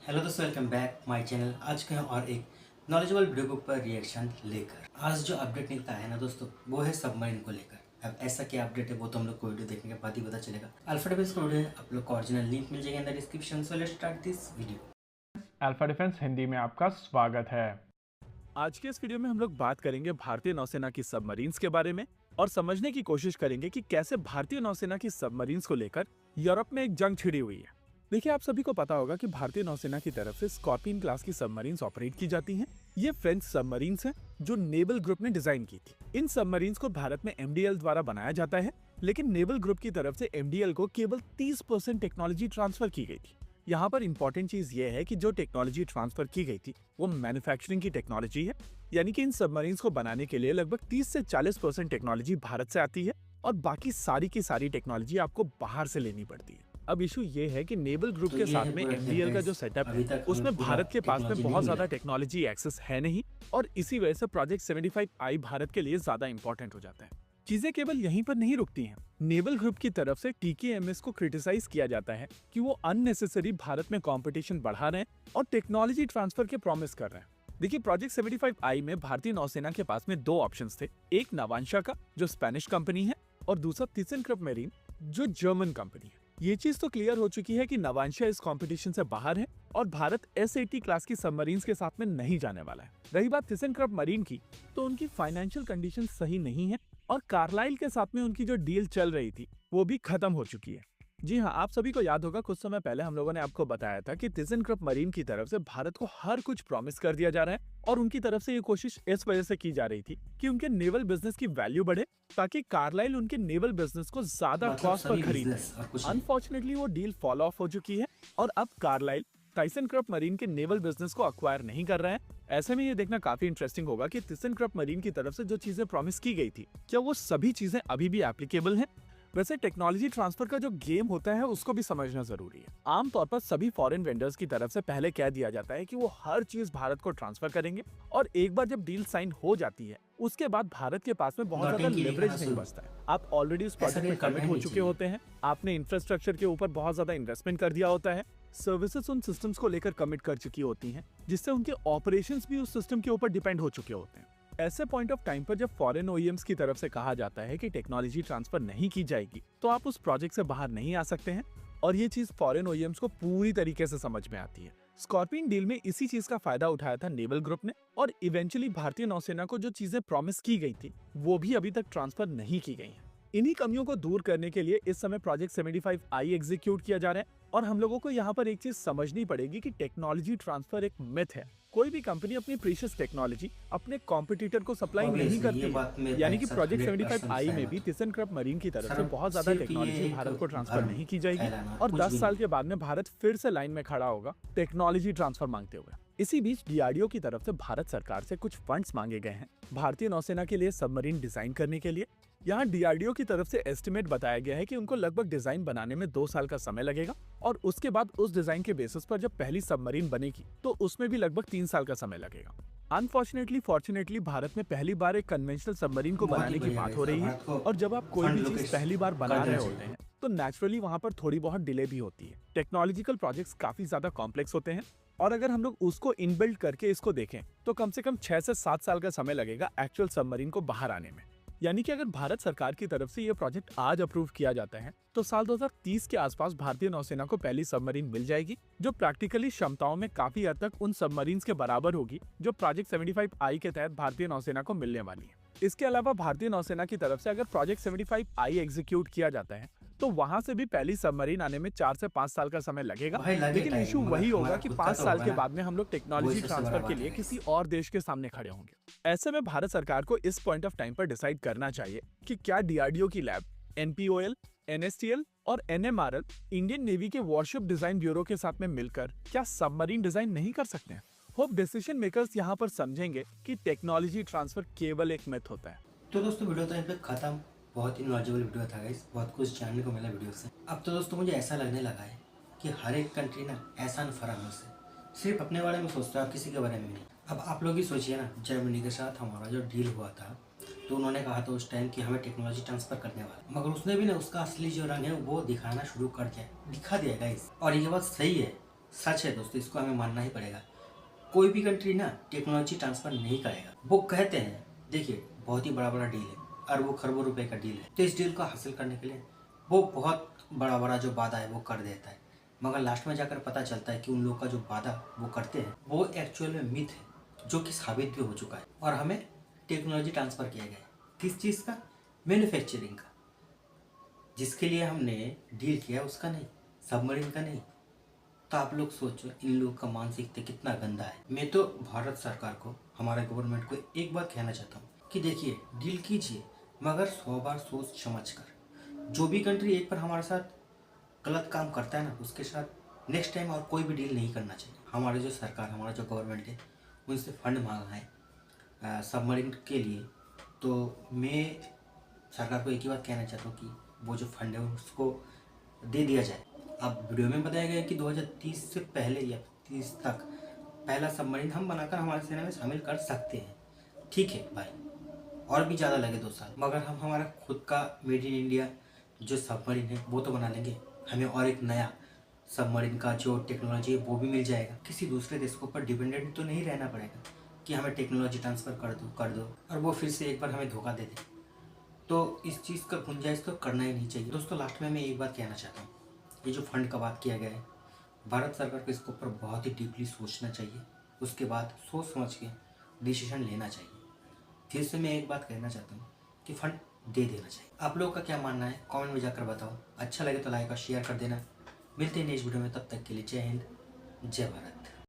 Hello दोस्तों, welcome back my channel. आज के हम और एक नॉलेजेबल वीडियो के ऊपर रिएक्शन लेकर आज जो अपडेट निकला है ना दोस्तों, वो है सबमरीन को लेकर। अब ऐसा क्या अपडेट है वो तो हम लोग को वीडियो देखने के बाद ही पता चलेगा। अल्फा डिफेंस का वीडियो है, आप लोग को ओरिजिनल लिंक मिल जाएगा in the description. So let's start this video. Alpha defence Hindi में आपका स्वागत है। आज के इस वीडियो में हम लोग बात करेंगे भारतीय नौसेना की सबमरीन्स के बारे में और समझने की कोशिश करेंगे कि कैसे भारतीय नौसेना की सबमरीन्स को लेकर यूरोप में एक जंग छिड़ी हुई है। देखिए, आप सभी को पता होगा कि भारतीय नौसेना की तरफ से स्कॉर्पियन क्लास की सबमरीन्स ऑपरेट की जाती हैं। ये फ्रेंच सबमरीन्स हैं जो नेवल ग्रुप ने डिजाइन की थी। इन सबमरीन्स को भारत में एमडीएल द्वारा बनाया जाता है, लेकिन नेवल ग्रुप की तरफ से एमडीएल को केवल 30% टेक्नोलॉजी ट्रांसफर की गई थी। यहाँ पर इंपॉर्टेंट चीज ये है कि जो टेक्नोलॉजी ट्रांसफर की गई थी वो मैन्युफैक्चरिंग की टेक्नोलॉजी है, यानी कि इन सबमरीन्स को बनाने के लिए लगभग 30 से 40% टेक्नोलॉजी भारत से आती है और बाकी सारी की सारी टेक्नोलॉजी आपको बाहर से लेनी पड़ती है। अब इशू ये है कि नेवल ग्रुप तो के ये साथ है में पूरा एमडीएल का जो फ्रेंड्स, सेटअप अभी है तक उसमें हमें पूरा भारत के पास में टेक्नोलॉजी नहीं बहुत ज्यादा मिला। टेक्नोलॉजी एक्सेस है नहीं, और इसी वजह से प्रोजेक्ट 75I भारत के लिए ज्यादा इंपॉर्टेंट हो जाता है। चीजें केवल यहीं पर नहीं रुकती हैं। नेवल ग्रुप की तरफ से टीकेएमएस को क्रिटिसाइज किया जाता है कि वो अननेसेसरी भारत में कंपटीशन बढ़ा रहे हैं और टेक्नोलॉजी ट्रांसफर के प्रॉमिस कर रहे हैं। देखिए, प्रोजेक्ट 75I में भारतीय नौसेना के पास में दो ऑप्शंस थे, एक नवांशा का जो स्पेनिश कंपनी है और दूसरा थिसेनक्रप मैरीन जो जर्मन कंपनी है। ये चीज तो क्लियर हो चुकी है कि नवांशा इस कंपटीशन से बाहर है और भारत S80 क्लास की सबमरीन्स के साथ में नहीं जाने वाला है। रही बात थिसेनक्रप मरीन की, तो उनकी फाइनेंशियल कंडीशन सही नहीं है और कार्लाइल के साथ में उनकी जो डील चल रही थी वो भी खत्म हो चुकी है। जी हाँ, आप सभी को याद होगा कुछ समय पहले हम लोगों ने आपको बताया था कि थिसेनक्रप मरीन की तरफ से भारत को हर कुछ प्रॉमिस कर दिया जा रहा है और उनकी तरफ से ये कोशिश इस वजह से की जा रही थी कि उनके नेवल बिजनेस की वैल्यू बढ़े ताकि कार्लाइल उनके नेवल बिजनेस को ज्यादा मतलब कॉस्ट पर सभी खरीदे। बिजनेस और कुछ नहीं। अनफॉर्चुनेटली वो डील फॉलो ऑफ हो चुकी है और अब कार्लाइल थिसेनक्रप मरीन के नेवल बिजनेस को अक्वायर नहीं कर रहा है। ऐसे में ये देखना काफी इंटरेस्टिंग होगा कि थिसेनक्रप मरीन की तरफ से जो चीजें प्रॉमिस की गई थी, क्या वो सभी चीजें अभी भी एप्लीकेबल हैं। वैसे टेक्नोलॉजी ट्रांसफर का जो गेम होता है उसको भी समझना जरूरी है। आमतौर पर सभी फॉरेन वेंडर्स की तरफ से पहले कह दिया जाता है कि वो हर चीज भारत को ट्रांसफर करेंगे और एक बार जब डील साइन हो जाती है उसके बाद भारत के पास में बहुत ज्यादा नौटंकी लेवरेज दिखाना नहीं शुरू। बचता है। आप ऑलरेडी उस प्रोजेक्ट में करना कमिट ही हो नहीं चुके चाहिए। होते हैं, आपने इंफ्रास्ट्रक्चर के ऊपर बहुत ज्यादा इन्वेस्टमेंट कर दिया होता है, सर्विसेज उन सिस्टम्स को लेकर कमिट कर चुकी होती हैं, जिससे उनके ऑपरेशंस भी उस सिस्टम के ऊपर डिपेंड हो चुके होते हैं। ऐसे पॉइंट ऑफ टाइम पर जब फॉरेन ओईएम्स की तरफ से कहा जाता है कि टेक्नोलॉजी ट्रांसफर नहीं की जाएगी तो आप उस प्रोजेक्ट से बाहर नहीं आ सकते हैं, और ये चीज फॉरेन ओईएम्स को पूरी तरीके से समझ में आती है। स्कॉर्पियन डील में इसी चीज का फायदा उठाया था नेवल ग्रुप ने, और इवेंचुअली भारतीय नौसेना को जो चीजें प्रॉमिस की गई थी वो भी अभी तक ट्रांसफर नहीं की गई हैं। इन्हीं कमियों को दूर करने के लिए इस समय प्रोजेक्ट 75I एग्जीक्यूट किया जा रहा है, और हम लोगों को यहाँ पर एक चीज समझनी पड़ेगी कि टेक्नोलॉजी ट्रांसफर एक मिथ है। कोई भी कंपनी अपनी प्रीशियस टेक्नोलॉजी अपने कॉम्पिटिटर को सप्लाई नहीं Obviously, करती ये बात है। मेरे यानी कि साथ प्रोजेक्ट 100% 75I में सहमत भी हूँ। थिसेनक्रप मरीन की तरफ सर, से बहुत ज्यादा सिर्फ टेक्नोलॉजी ये भारत एक को ट्रांसफर भ्रम नहीं की जाएगी फैलाना, और कुछ 10 भी साल नहीं। के बाद में भारत फिर से लाइन में खड़ा होगा टेक्नोलॉजी ट्रांसफर मांगते हुए। इसी बीच डीआरडीओ की तरफ से भारत सरकार से कुछ फंड्स मांगे गए हैं भारतीय नौसेना के लिए सबमरीन डिजाइन करने के लिए। यहाँ डीआरडीओ की तरफ से एस्टिमेट बताया गया है कि उनको लगभग डिजाइन बनाने में 2 साल का समय लगेगा, और उसके बाद उस डिजाइन के बेसिस पर जब पहली सबमरीन बनेगी तो उसमें भी लगभग 3 साल का समय लगेगा। अनफॉर्चुनेटली फॉर्चुनेटली भारत में पहली बार एक कन्वेंशनल सबमरीन को बहुत ही बनाने की बढ़िया बात है हो सर, रही है, भारत को और जब आप कोई फंड भी चीज लोकेश पहली बार बना कर रहे देना होते चाहिए। हैं तो नेचुरली वहां पर थोड़ी बहुत डिले भी होती है। टेक्नोलॉजिकल प्रोजेक्ट्स काफी ज्यादा कॉम्प्लेक्स होते हैं, और अगर हम लोग उसको इनबिल्ड करके इसको देखें तो कम से कम 6 से 7 साल का समय लगेगा एक्चुअल सबमरीन को बाहर आने में। यानी कि अगर भारत सरकार की तरफ से ये प्रोजेक्ट आज अप्रूव किया जाता है तो साल 2030 के आसपास भारतीय नौसेना को पहली सबमरीन मिल जाएगी, जो प्रैक्टिकली क्षमताओं में काफी हद तक उन सबमरीन्स के बराबर होगी जो प्रोजेक्ट 75I के तहत भारतीय नौसेना को मिलने वाली है। इसके अलावा भारतीय नौसेना की तरफ से अगर प्रोजेक्ट 75I एग्जीक्यूट किया जाता है तो वहां से भी पहली सबमरीन आने में 4 से 5 साल का समय लगेगा, भाई लगे लेकिन टाइम, इशू मगर वही होगा हमारा कि खुद का 5 तो साल होगा के ना। बाद में हम लोग टेक्नोलॉजी वही सबसे ट्रांसफर बड़ा के बात लिए है किसी guys। और देश के सामने खड़े होंगे। ऐसे में भारत सरकार को इस पॉइंट ऑफ टाइम पर डिसाइड करना चाहिए कि क्या डीआरडीओ की लैब, एनपीओएल, एनएसटीएल और एनएमआरएल इंडियन नेवी के वॉरशिप डिजाइन ब्यूरो के साथ में मिलकर क्या सबमरीन डिजाइन नहीं कर सकते हैं। होप डिसीजन मेकर्स यहाँ पर समझेंगे कि टेक्नोलॉजी ट्रांसफर केवल एक मिथ होता है। तो दोस्तों, वीडियो तो यहाँ पे खत्म। बहुत ही नॉलेजेबल वीडियो था गाइस, बहुत कुछ जानने को मिला वीडियो से। अब तो दोस्तों मुझे ऐसा लगने लगा है कि हर एक कंट्री ना एहसान फरामों से सिर्फ अपने बारे में सोचता है, किसी के बारे में नहीं। अब आप लोग ही सोचिए ना, जर्मनी के साथ हमारा जो डील हुआ था तो उन्होंने कहा था उस टाइम कि हमें टेक्नोलॉजी ट्रांसफर करने वाला, मगर उसने भी ना उसका असली जो रंग है वो दिखाना शुरू कर दिया, दिखा दिया गाइस। और ये बात सही है, सच है दोस्तों, इसको हमें मानना ही पड़ेगा। कोई भी कंट्री ना टेक्नोलॉजी ट्रांसफ़र नहीं करेगा। वो कहते हैं, देखिए बहुत ही बड़ा बड़ा डील है, अरबों खरबों रुपए का डील है, तो इस डील को हासिल करने के लिए वो बहुत बड़ा बड़ा जो वादा है वो कर देता है, मगर लास्ट में जाकर पता चलता है कि उन लोगों का जो वादा वो करते हैं वो एक्चुअल में मिथ है, जो कि साबित भी हो चुका है। और हमें टेक्नोलॉजी ट्रांसफ़र किया गया है, किस चीज़ का? मैन्युफैक्चरिंग का। जिसके लिए हमने डील किया उसका नहीं, सबमरीन का नहीं। तो आप लोग सोचो इन लोग का मानसिकता कितना गंदा है। मैं तो भारत सरकार को, हमारे गवर्नमेंट को एक बात कहना चाहता हूँ कि देखिए डील कीजिए, मगर 100 बार सोच समझ कर। जो भी कंट्री एक बार हमारे साथ गलत काम करता है ना, उसके साथ नेक्स्ट टाइम और कोई भी डील नहीं करना चाहिए। हमारे जो सरकार, हमारा जो गवर्नमेंट है, उनसे फंड मांगा है सबमरीन के लिए, तो मैं सरकार को एक ही बात कहना चाहता हूँ कि वो जो फंड है उसको दे दिया जाए। अब वीडियो में बताया गया है कि 2030 से पहले या 30 तक पहला सबमरीन हम बनाकर हमारी सेना में शामिल कर सकते हैं। ठीक है भाई, और भी ज़्यादा लगे 2 साल, मगर हम हमारा खुद का मेड इन इंडिया जो सबमरीन है वो तो बना लेंगे। हमें और एक नया सबमरीन का जो टेक्नोलॉजी है वो भी मिल जाएगा। किसी दूसरे देश के ऊपर डिपेंडेंट तो नहीं रहना पड़ेगा कि हमें टेक्नोलॉजी ट्रांसफ़र कर दो और वो फिर से एक बार हमें धोखा दे दे। तो इस चीज़ का गुंजाइश तो करना ही नहीं चाहिए। दोस्तों लास्ट में मैं एक बात कहना चाहता हूँ, ये जो फंड का बात किया गया है, भारत सरकार को इसके ऊपर बहुत ही डीपली सोचना चाहिए, उसके बाद सोच समझ के डिसीजन लेना चाहिए। फिर से मैं एक बात कहना चाहता हूँ कि फंड दे देना चाहिए। आप लोगों का क्या मानना है कमेंट में जाकर बताओ। अच्छा लगे तो लाइक और शेयर कर देना। मिलते हैं नेक्स्ट वीडियो में, तब तक के लिए जय हिंद, जय भारत।